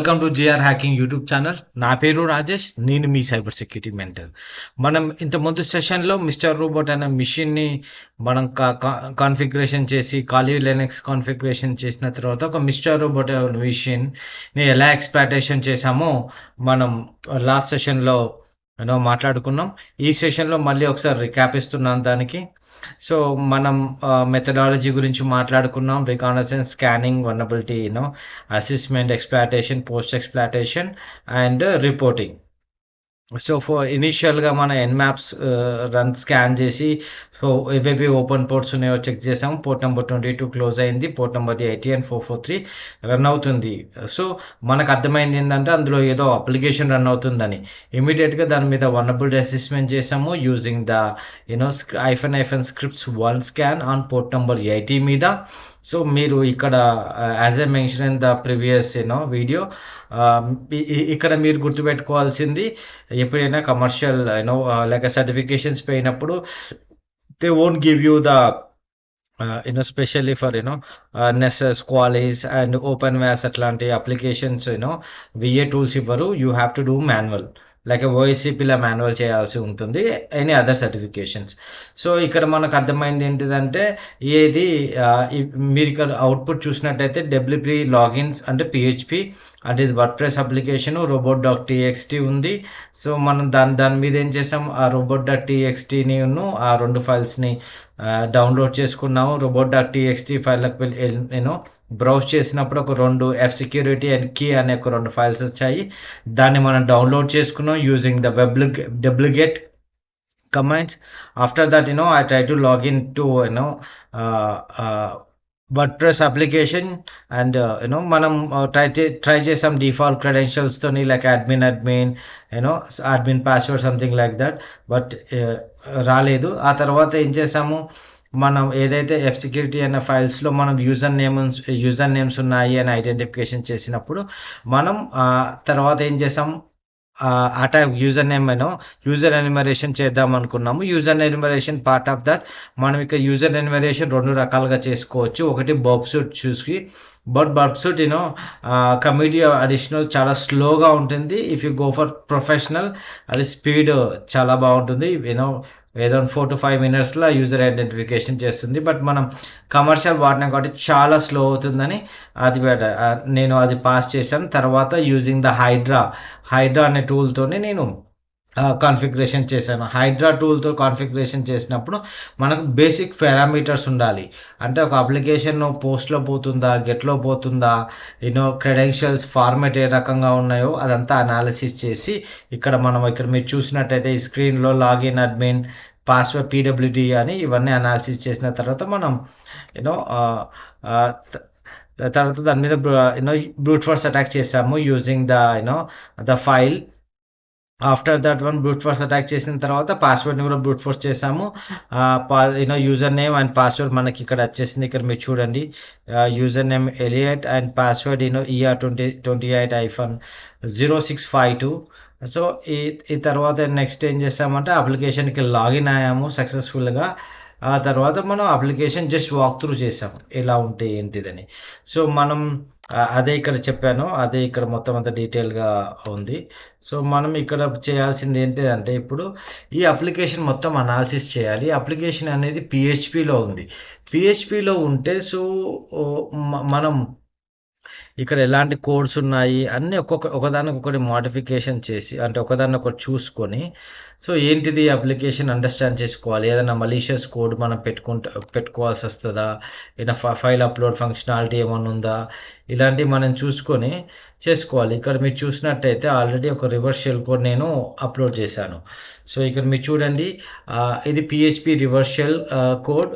Welcome to GR hacking YouTube channel. నా పేరు రాజేష్, నేను మీ సైబర్ సెక్యూరిటీ మెంటర్. మనం ఇంతకుముందు సెషన్లో మిస్టర్ రోబోట్ అనే మిషన్ని మనం కాన్ఫిగరేషన్ చేసి కాలీ లెనెక్స్ కాన్ఫిగరేషన్ చేసిన తర్వాత ఒక మిస్టర్ రోబోట్ మిషన్ని ఎలా ఎక్స్ప్లాయిటేషన్ చేసామో మనం లాస్ట్ సెషన్లో మాట్లాడుకున్నాం. ఈ సెషన్లో మళ్ళీ ఒకసారి రికాప్ ఇస్తున్నాను దానికి. సో మనం మెథడాలజీ గురించి మాట్లాడుకున్నాం. Reconnaissance, scanning, vulnerability, assessment, exploitation, post exploitation and reporting. So ఇనీషియల్గా మన ఎన్మ్యాప్స్ రన్ స్కాన్ చేసి సో ఏవేవి ఓపెన్ పోర్ట్స్ ఉన్నాయో చెక్ చేసాము. పోర్ట్ నెంబర్ 22 క్లోజ్ అయింది, పోర్ట్ నెంబర్ 80 and 443 రన్ అవుతుంది. సో మనకు అర్థమైంది ఏంటంటే అందులో ఏదో అప్లికేషన్ రన్ అవుతుందని. ఇమీడియట్గా దాని మీద వల్నరబిలిటీ అసెస్మెంట్ చేసాము యూజింగ్ ద ఐఫన్ scripts 1 scan on port number 80 మీద. సో మీరు ఇక్కడ as a mention in the previous video, ఇక్కడ మీరు గుర్తుపెట్టుకోవాల్సింది ఎప్పుడైనా కమర్షియల్ లేక సర్టిఫికేషన్స్ పోయినప్పుడు they won't give you the especially for Nessus, Qualys and OpenVAS అట్లాంటి అప్లికేషన్స్ VA టూల్స్ ఇవ్వరు. You have to do manual, like OSCPలో మాన్యువల్ చేయాల్సి ఉంటుంది, ఎనీ అదర్ సర్టిఫికేషన్స్. సో ఇక్కడ మనకు అర్థమైంది ఏంటిదంటే ఏది మీరు ఇక్కడ అవుట్పుట్ చూసినట్టయితే WP లాగిన్స్ అంటే PHP అంటే ఇది వర్డ్ప్రెస్ అప్లికేషన్, robot.txt ఉంది. సో మనం దాని మీద ఏం చేసాం, ఆ robot.txtని ఆ 2 ఫైల్స్ని డౌన్లోడ్ చేసుకున్నాము. robot.txt ఫైల్లకు వెళ్ళి బ్రౌజ్ చేసినప్పుడు ఒక 2 fsecurity and key అనే ఒక 2 ఫైల్స్ వచ్చాయి. దాన్ని మనం డౌన్లోడ్ చేసుకున్నాం using the wget commands. After that I try to log in to WordPress application and మనం ట్రై చేసాం డిఫాల్ట్ క్రెడెన్షియల్స్ తోని, like admin admin password something like that, but రాలేదు. ఆ తర్వాత ఏం చేసాము, మనం ఏదైతే fsecurity అనే ఫైల్స్లో మనం యూజర్ నేమ్స్ ఉన్నాయి అని ఐడెంటిఫికేషన్ చేసినప్పుడు మనం తర్వాత ఏం చేసాం, attack user name user enumeration చేద్దాం అనుకున్నాము. User enumeration part of that మనం ఇక్కడ యూజర్ ఎన్యుమరేషన్ 2 రకాలుగా చేసుకోవచ్చు. ఒకటి బర్బ్సూట్ చూసి, బట్ బర్బ్సూట్ కమ్యూనిటీ అడిషనల్ చాలా స్లోగా ఉంటుంది. If you go for professional అది స్పీడ్ చాలా బాగుంటుంది. ఏదో 4 to 5 minutesలో యూజర్ ఐడెంటిఫికేషన్ చేస్తుంది. బట్ మనం కమర్షియల్ వాడినాం కాబట్టి చాలా స్లో అవుతుందని నేను అది పాస్ చేశాను. తర్వాత యూజింగ్ ద హైడ్రా అనే టూల్తోనే నేను కాన్ఫిగరేషన్ చేశాను. హైడ్రా టూల్తో కాన్ఫిగరేషన్ చేసినప్పుడు మనకు బేసిక్ పారామీటర్స్ ఉండాలి. అంటే ఒక అప్లికేషన్ పోస్ట్లో పోతుందా, గెట్లో పోతుందా, క్రెడెన్షియల్స్ ఫార్మాట్ ఏ రకంగా ఉన్నాయో అదంతా అనాలిసిస్ చేసి ఇక్కడ మీరు చూసినట్టయితే ఈ స్క్రీన్లో లాగిన్, అడ్మిన్, పాస్వర్డ్, PWD అని ఇవన్నీ అనాలిసిస్ చేసిన తర్వాత మనం తర్వాత దాని మీద బ్రూట్ ఫోర్స్ అటాక్ చేసాము using the file. After that brute force attack చేసిన తర్వాత పాస్వర్డ్ని కూడా బ్రూట్ ఫోర్స్ చేసాము. యూజర్ నేమ్ అండ్ పాస్వర్డ్ మనకి ఇక్కడ వచ్చేసింది. ఇక్కడ మీరు చూడండి, user name Elliot and password ER28-0652. So ఈ తర్వాత నెక్స్ట్ ఏం చేసామంటే అప్లికేషన్కి లాగిన్ అయ్యాము సక్సెస్ఫుల్గా. ఆ తర్వాత మనం అప్లికేషన్ జస్ట్ వాక్ త్రూ చేసాము ఎలా ఉంటే ఏంటిదని. సో మనం అదే ఇక్కడ చెప్పాను, అదే ఇక్కడ మొత్తం అంతా డీటెయిల్గా ఉంది. సో మనం ఇక్కడ చేయాల్సింది ఏంటిదంటే ఇప్పుడు ఈ అప్లికేషన్ మొత్తం అనాలిసిస్ చేయాలి. అప్లికేషన్ అనేది PHPలో ఉంది. PHPలో ఉంటే సో మనం ఇక్కడ ఎలాంటి కోడ్స్ ఉన్నాయి అన్నీ ఒకదానికొకటి మోడిఫికేషన్ చేసి, అంటే ఒకదాన్ని ఒకటి చూసుకొని, సో ఏంటిది అప్లికేషన్ అండర్స్టాండ్ చేసుకోవాలి. ఏదైనా మలీషియస్ కోడ్ మనం పెట్టుకోవాల్సి వస్తుందా, ఏదైనా ఫైల్ అప్లోడ్ ఫంక్షనాలిటీ ఏమైనా ఉందా, ఇలాంటివి మనం చూసుకొని చేసుకోవాలి. ఇక్కడ మీరు చూసినట్టయితే ఆల్రెడీ ఒక రివర్స్ షెల్ కోడ్ నేను అప్లోడ్ చేశాను. సో ఇక్కడ మీరు చూడండి, ఇది PHP reverse shell code.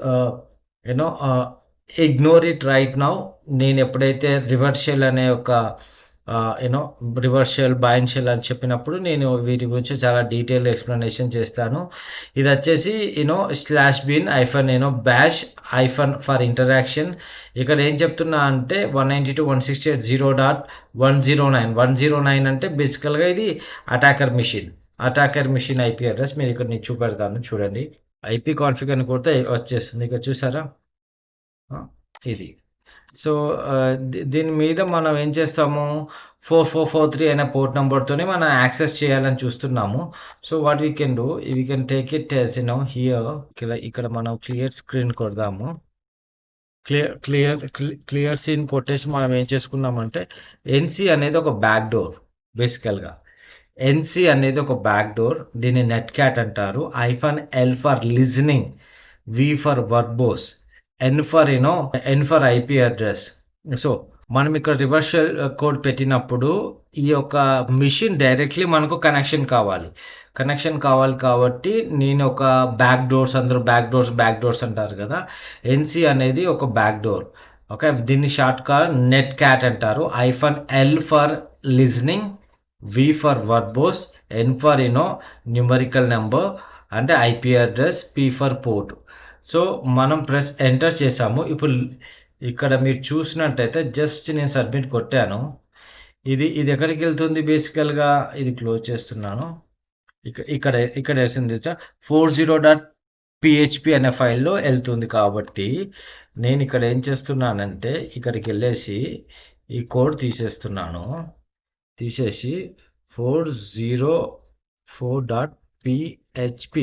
Ignore it right now. నేను ఎప్పుడైతే రివర్స్ షెల్ అనే ఒక రివర్స్ షెల్, బైండ్ షెల్ అని చెప్పినప్పుడు నేను వీటి గురించి చాలా డీటెయిల్ ఎక్స్ప్లెనేషన్ చేస్తాను. ఇది వచ్చేసి /bin-bash ఫర్ ఇంటరాక్షన్. ఇక్కడ ఏం చెప్తున్నా అంటే 192.168.0.109 అంటే బేసికల్గా ఇది అటాకర్ మిషన్ IP అడ్రస్. మీరు ఇక్కడ నేను చూపెడతాను చూడండి. IP కాన్ఫిగర్ అని కొడితే వచ్చేస్తుంది. ఇక్కడ చూసారా, ఇది సో దీని మీద మనం ఏం చేస్తాము, 4443 అనే పోర్ట్ నెంబర్తోనే మనం యాక్సెస్ చేయాలని చూస్తున్నాము. So what we can do, we can take it as here. ఇక్కడ మనం క్లియర్ స్క్రీన్ కొడదాము. క్లియర్ సీన్ కొట్టేసి మనం ఏం చేసుకున్నామంటే, ఎన్సి అనేది ఒక బ్యాక్ డోర్. బేసికల్గా ఎన్సి అనేది ఒక బ్యాక్ డోర్. దీన్ని నెట్ క్యాట్ అంటారు. L for listening, V for verbose, N for IP address. So మనం ఇక్కడ రివర్సల్ కోడ్ పెట్టినప్పుడు ఈ యొక్క మిషన్ డైరెక్ట్లీ మనకు కనెక్షన్ కావాలి కాబట్టి నేను ఒక బ్యాక్ డోర్స్, అందరూ బ్యాక్ డోర్స్ అంటారు కదా, ఎన్సి అనేది ఒక బ్యాక్ డోర్. ఓకే, దీన్ని షార్ట్ గా నెట్ క్యాట్ అంటారు. L for listening, V for verbose, N for numerical number అంటే IP address, P for port. So మనం ప్రెస్ ఎంటర్ చేసాము. ఇప్పుడు ఇక్కడ మీరు చూసినట్టయితే జస్ట్ నేను సబ్మిట్ కొట్టాను. ఇది ఎక్కడికి వెళ్తుంది, బేసికల్గా ఇది క్లోజ్ చేస్తున్నాను. ఇక్కడ వేసింది 40.php అనే ఫైల్లో వెళ్తుంది. కాబట్టి నేను ఇక్కడ ఏం చేస్తున్నానంటే, ఇక్కడికి వెళ్ళేసి ఈ కోడ్ తీసేసి 404.php.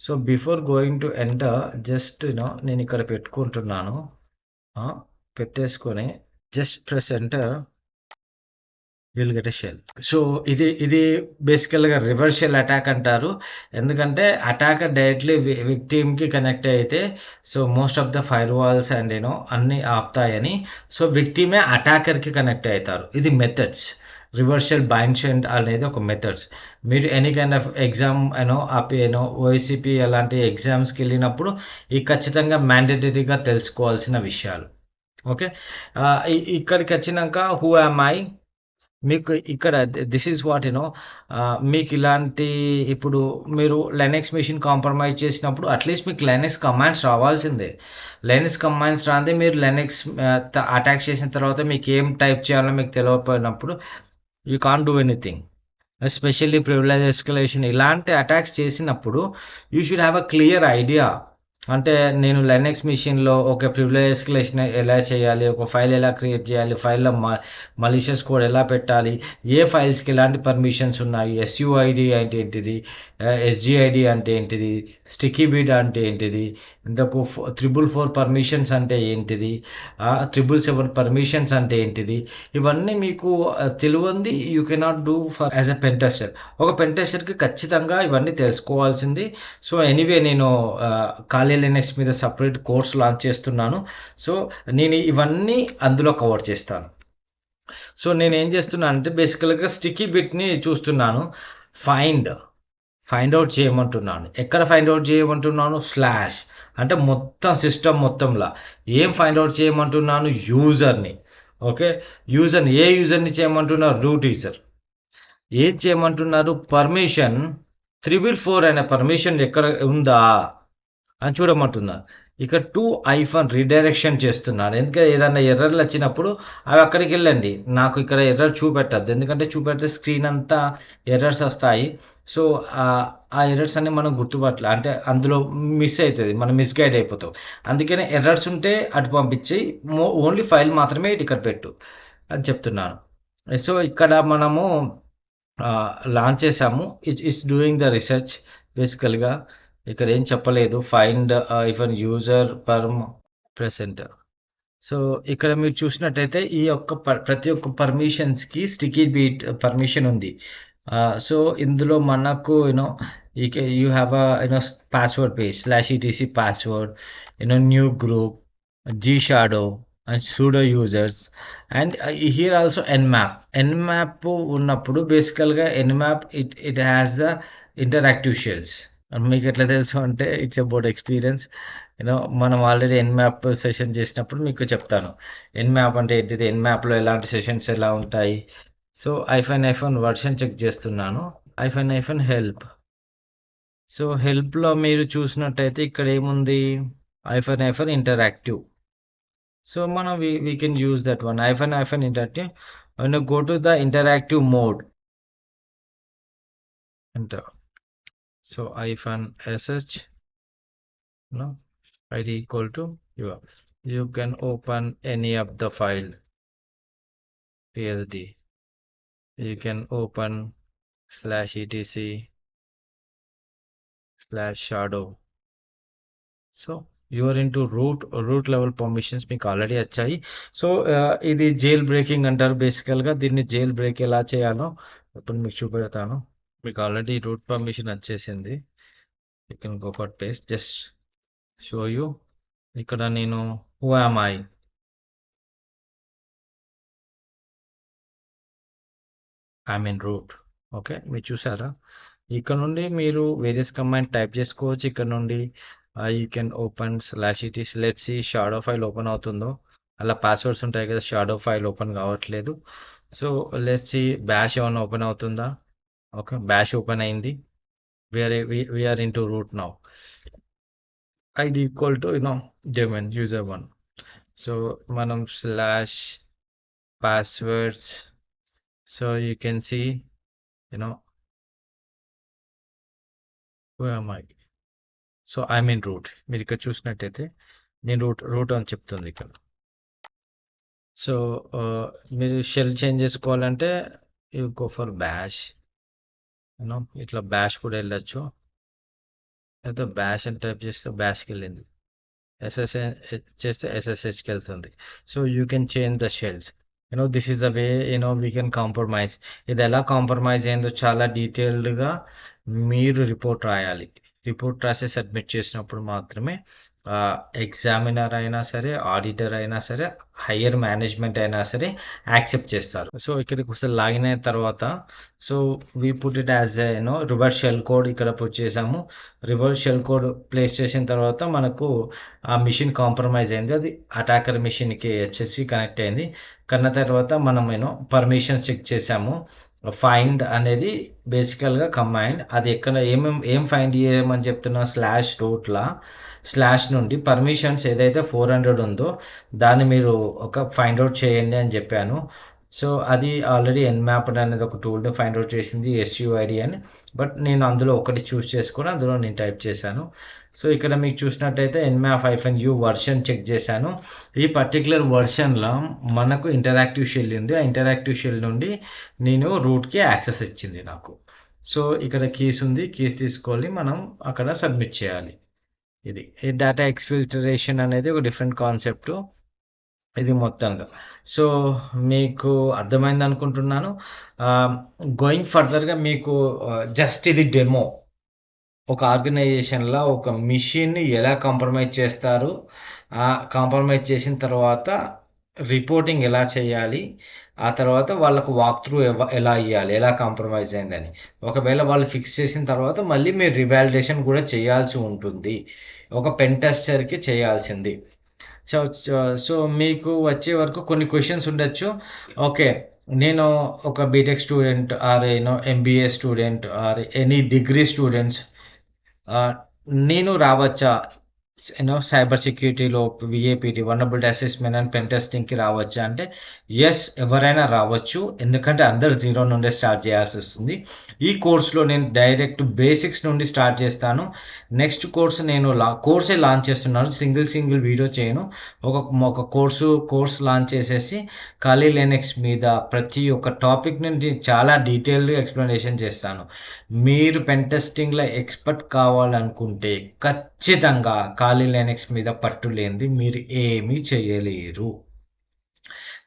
So before going to enter just నేను ఇక్కడ పెట్టుకుంటున్నాను. పెట్టేసుకొని just press enter, will get a shell. So ఇది బేసికల్గా రివర్స్ షెల్ అటాక్ అంటారు. ఎందుకంటే అటాకర్ డైరెక్ట్లీ విక్టిమ్కి కనెక్ట్ అయితే so most of the firewalls and అన్ని ఆపుతాయని, సో విక్టిమే అటాకర్కి కనెక్ట్ అవుతారు. ఇది మెథడ్స్. రివర్సల్ బైండ్ అనేది ఒక మెథడ్స్. మీరు ఎనీ కైండ్ ఆఫ్ ఎగ్జామ్ ఓఎస్సిపి అలాంటి ఎగ్జామ్స్కి వెళ్ళినప్పుడు ఈ ఖచ్చితంగా మ్యాండేటరీగా తెలుసుకోవాల్సిన విషయాలు. ఓకే, ఇక్కడికి వచ్చినాక హూ యామ్ ఐ, మీకు ఇక్కడ దిస్ ఈజ్ వాట్ మీకు ఇలాంటి ఇప్పుడు మీరు లైనక్స్ మిషన్ కాంప్రమైజ్ చేసినప్పుడు అట్లీస్ట్ మీకు లైనక్స్ కమాండ్స్ రావాల్సిందే. లైనక్స్ కమాండ్స్ రాందే మీరు లైనక్స్ అటాక్ చేసిన తర్వాత మీకు ఏం టైప్ చేయాలో మీకు తెలియకపోయినప్పుడు you can't do anything. Especially privilege escalation ఇలాంటి అటాక్స్ చేసినప్పుడు you should have a clear idea. అంటే నేను లైనక్స్ మిషన్లో ఒక ప్రివిలేజ్ ఎస్కలేషన్ ఎలా చేయాలి, ఒక ఫైల్ ఎలా క్రియేట్ చేయాలి, ఫైల్లో మలిషియస్ కోడ్ ఎలా పెట్టాలి, ఏ ఫైల్స్కి ఎలాంటి పర్మిషన్స్ ఉన్నాయి, ఎస్యుఐడి అంటే ఏంటిది, ఎస్జిఐడి అంటే ఏంటిది, స్టిక్కీ బీట్ అంటే ఏంటిది, ఇంతకు 444 పర్మిషన్స్ అంటే ఏంటిది, 777 పర్మిషన్స్ అంటే ఏంటిది, ఇవన్నీ మీకు తెలియంది you cannot do for as a pentester. ఒక పెంటెస్టర్కి ఖచ్చితంగా ఇవన్నీ తెలుసుకోవాల్సింది. సో ఎనీవే నేను ఖాళీ లైనక్స్ మీద సపరేట్ కోర్స్ లాంచ్ చేస్తున్నాను. సో నేను ఇవన్నీ అందులో కవర్ చేస్తాను. సో నేను ఏం చేస్తున్నాను అంటే బేసికల్గా స్టిక్కీ బిట్ని చూస్తున్నాను. ఫైండ్ అవుట్ చేయమంటున్నాను. ఎక్కడ ఫైండ్ అవుట్ చేయమంటున్నాను, స్లాష్ అంటే మొత్తం సిస్టమ్ మొత్తంలో ఏం ఫైండ్ అవుట్ చేయమంటున్నాను, యూజర్ని. ఓకే, ఏ యూజర్ని చేయమంటున్నారు, రూట్ యూజర్. ఏం చేయమంటున్నారు, పర్మిషన్ 304 అనే పర్మిషన్ ఎక్కడ ఉందా అని చూడమంటున్నా. ఇక రీడైరెక్షన్ చేస్తున్నాను. ఎందుకంటే ఏదైనా ఎర్రర్లు వచ్చినప్పుడు అవి అక్కడికి వెళ్ళండి. నాకు ఇక్కడ ఎర్రర్ చూపెట్టద్దు, ఎందుకంటే చూపెడితే స్క్రీన్ అంతా ఎర్రర్స్ వస్తాయి. సో ఆ ఎర్రర్స్ అన్ని మనం గుర్తుపట్టాలి, అంటే అందులో మిస్ అవుతుంది, మనం మిస్గైడ్ అయిపోతాం. అందుకనే ఎర్రర్స్ ఉంటే అటు పంపించి ఓన్లీ ఫైల్ మాత్రమే ఇక్కడ పెట్టు అని చెప్తున్నాను. సో ఇక్కడ మనము లాంచ్ చేసాము. It's doing the research. బేసికల్గా ఇక్కడ ఏం చెప్పలేదు, find if an user present. So ఇక్కడ మీరు చూసినట్టయితే ఈ యొక్క ప్రతి ఒక్క పర్మిషన్స్కి స్టిక్కీ బీట్ పర్మిషన్ ఉంది. సో ఇందులో మనకు you have password page /etc password, new group, G shadow and sudo users and here also Nmap ఉన్నప్పుడు బేసికల్గా Nmap it has the interactive shells. మీకు ఎట్లా తెలుసు అంటే ఇట్స్ అబౌట్ ఎక్స్పీరియన్స్. మనం ఆల్రెడీ ఎన్మ్యాప్ సెషన్ చేసినప్పుడు మీకు చెప్తాను ఎన్మ్యాప్ అంటే ఏంటిది, ఎన్మ్యాప్లో ఎలాంటి సెషన్స్ ఎలా ఉంటాయి. సో ఐఫన్ వర్షన్ చెక్ చేస్తున్నాను. హెల్ప్. సో హెల్ప్లో మీరు చూసినట్టయితే ఇక్కడ ఏముంది, ఐఫన్ ఇంటరాక్టివ్. సో మనం we can use that one, hyphen interactive. When you go to the interactive mode, enter. So -sh id equal to your. you can open any of the file PSD. You can open /etc/shadow. So you're in to root level permissions మీకు already వచ్చాయి. So ఇది jailbreaking అంటారు బేసికల్గా. దీన్ని jail break ఎలా చేయాలో ఇప్పుడు మీకు చూపెడతాను. మీకు ఆల్రెడీ రూట్ పర్మిషన్ వచ్చేసింది. You can go for paste, just show you. ఇక్కడ నేను who am I mean root. Okay, మీరు చూసారా? ఇక్కడ నుండి మీరు వేరియస్ కమాండ్ టైప్ చేసుకోవచ్చు. ఇక్కడ నుండి you can open /etc. Let's see shadow file open అవుతుందో. అలా పాస్వర్డ్స్ ఉంటాయి కదా, షాడో ఫైల్ ఓపెన్ కావట్లేదు. సో లెట్స్ సి బ్యాష్ ఏమైనా ఓపెన్ అవుతుందా. ఓకే, బ్యాష్ ఓపెన్ అయింది. We're in to root now. ID equal to domain user1. So మనం /passwords. So you can see who am I? So I mean root. మీరు ఇక్కడ చూసినట్టయితే నేను route అని చెప్తుంది ఇక్కడ. సో మీరు షెల్ చేంజ్ చేసుకోవాలంటే యూ గో ఫర్ బ్యాష్. ఇట్లా బ్యాష్ కూడా వెళ్ళచ్చు. అయితే బ్యాష్ అని టైప్ చేస్తే బ్యాష్కి వెళ్ళింది. SSH చేస్తే SSHకి వెళ్తుంది. So you can change the shells. This is the way we can compromise. ఇది ఎలా కాంప్రమైజ్ అయిందో చాలా డీటెయిల్డ్గా మీరు రిపోర్ట్ రాయాలి. రిపోర్ట్ రాసి సబ్మిట్ చేసినప్పుడు మాత్రమే ఎగ్జామినర్ అయినా సరే, ఆడిటర్ అయినా సరే, హయ్యర్ మేనేజ్మెంట్ అయినా సరే యాక్సెప్ట్ చేస్తారు. సో ఇక్కడికి ఒకసారి లాగిన్ అయిన తర్వాత so we put it as reverse shell code ఇక్కడ పుట్ చేసాము. రివర్స్ షెల్ కోడ్ ప్లేస్ చేసిన తర్వాత మనకు ఆ మిషన్ కాంప్రమైజ్ అయింది. అది అటాకర్ మిషన్కి HSC కనెక్ట్ అయింది. కన్న తర్వాత మనం పర్మిషన్ చెక్ చేసాము. ఫైండ్ అనేది బేసికల్గా కమాండ్. అది ఎక్కడ ఏం ఫైండ్ చేయమని చెప్తున్నా, /root స్లాష్ నుండి పర్మిషన్స్ ఏదైతే 400 ఉందో దాన్ని మీరు ఒక ఫైండ్ అవుట్ చేయండి అని చెప్పాను. సో అది ఆల్రెడీ nmap అనేది ఒక టూల్ని ఫైండ్ అవుట్ చేసింది, SUID అని. బట్ నేను అందులో ఒకటి చూస్ చేసుకొని అందులో నేను టైప్ చేశాను. సో ఇక్కడ మీకు చూసినట్టయితే nmap-u వర్షన్ చెక్ చేశాను. ఈ పర్టికులర్ వర్షన్లో మనకు ఇంటరాక్టివ్ షెల్ ఉంది. ఆ ఇంటరాక్టివ్ షెల్ నుండి నేను రూట్కి యాక్సెస్ ఇచ్చింది నాకు. సో ఇక్కడ కీస్ ఉంది, కీస్ తీసుకోవాలి, మనం అక్కడ సబ్మిట్ చేయాలి. ఇది డేటా ఎక్స్ఫిల్టరేషన్ అనేది ఒక డిఫరెంట్ కాన్సెప్ట్ ఇది మొత్తంగా. సో మీకు అర్థమైంది అనుకుంటున్నాను. గోయింగ్ ఫర్దర్గా మీకు జస్ట్ ఇది డెమో. ఒక ఆర్గనైజేషన్లో ఒక మిషన్ని ఎలా కాంప్రమైజ్ చేస్తారు, కాంప్రమైజ్ చేసిన తర్వాత రిపోర్టింగ్ ఎలా చేయాలి, ఆ తర్వాత వాళ్ళకు వాక్ త్రూ ఎలా ఇవ్వాలి, ఎలా కాంప్రమైజ్ అయిందని. ఒకవేళ వాళ్ళు ఫిక్స్ చేసిన తర్వాత మళ్ళీ మీరు రివాలిడేషన్ కూడా చేయాల్సి ఉంటుంది, ఒక పెన్ టెస్టర్కి చేయాల్సింది. సో మీకు వచ్చే వరకు కొన్ని క్వశ్చన్స్ ఉండొచ్చు. ఓకే, నేను ఒక BTech student or MBA student or any degree students, నేను రావచ్చా సైబర్ సెక్యూరిటీలో VAPT vulnerability assessment and pen టెస్టింగ్కి రావచ్చా అంటే ఎస్, ఎవరైనా రావచ్చు. ఎందుకంటే అందరు 0 నుండే స్టార్ట్ చేయాల్సి వస్తుంది. ఈ కోర్సులో నేను డైరెక్ట్ బేసిక్స్ నుండి స్టార్ట్ చేస్తాను. నెక్స్ట్ కోర్సు నేను కోర్సే లాంచ్ చేస్తున్నాను. సింగిల్ వీడియో చేయను. ఒక కోర్స్ లాంచ్ చేసేసి ఖాళీ లినక్స్ మీద ప్రతి ఒక్క టాపిక్ నుండి చాలా డీటెయిల్గా ఎక్స్ప్లెనేషన్ చేస్తాను. మీరు పెన్ టెస్టింగ్లో ఎక్స్పర్ట్ కావాలనుకుంటే ఖచ్చితంగా ఖాళీ లినక్స్ మీద పట్టు లేనిది మీరు ఏమీ చేయలేరు.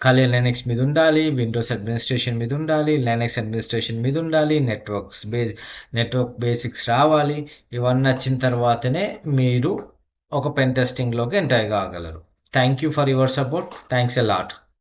ఖాళీ లినక్స్ మీద ఉండాలి, విండోస్ అడ్మినిస్ట్రేషన్ మీద ఉండాలి, లినక్స్ అడ్మినిస్ట్రేషన్ మీద ఉండాలి, నెట్వర్క్ బేసిక్స్ రావాలి. ఇవన్నీ వచ్చిన తర్వాతనే మీరు ఒక పెన్ టెస్టింగ్లోకి ఎంటర్ కాగలరు. Thank you for your support. Thanks a lot.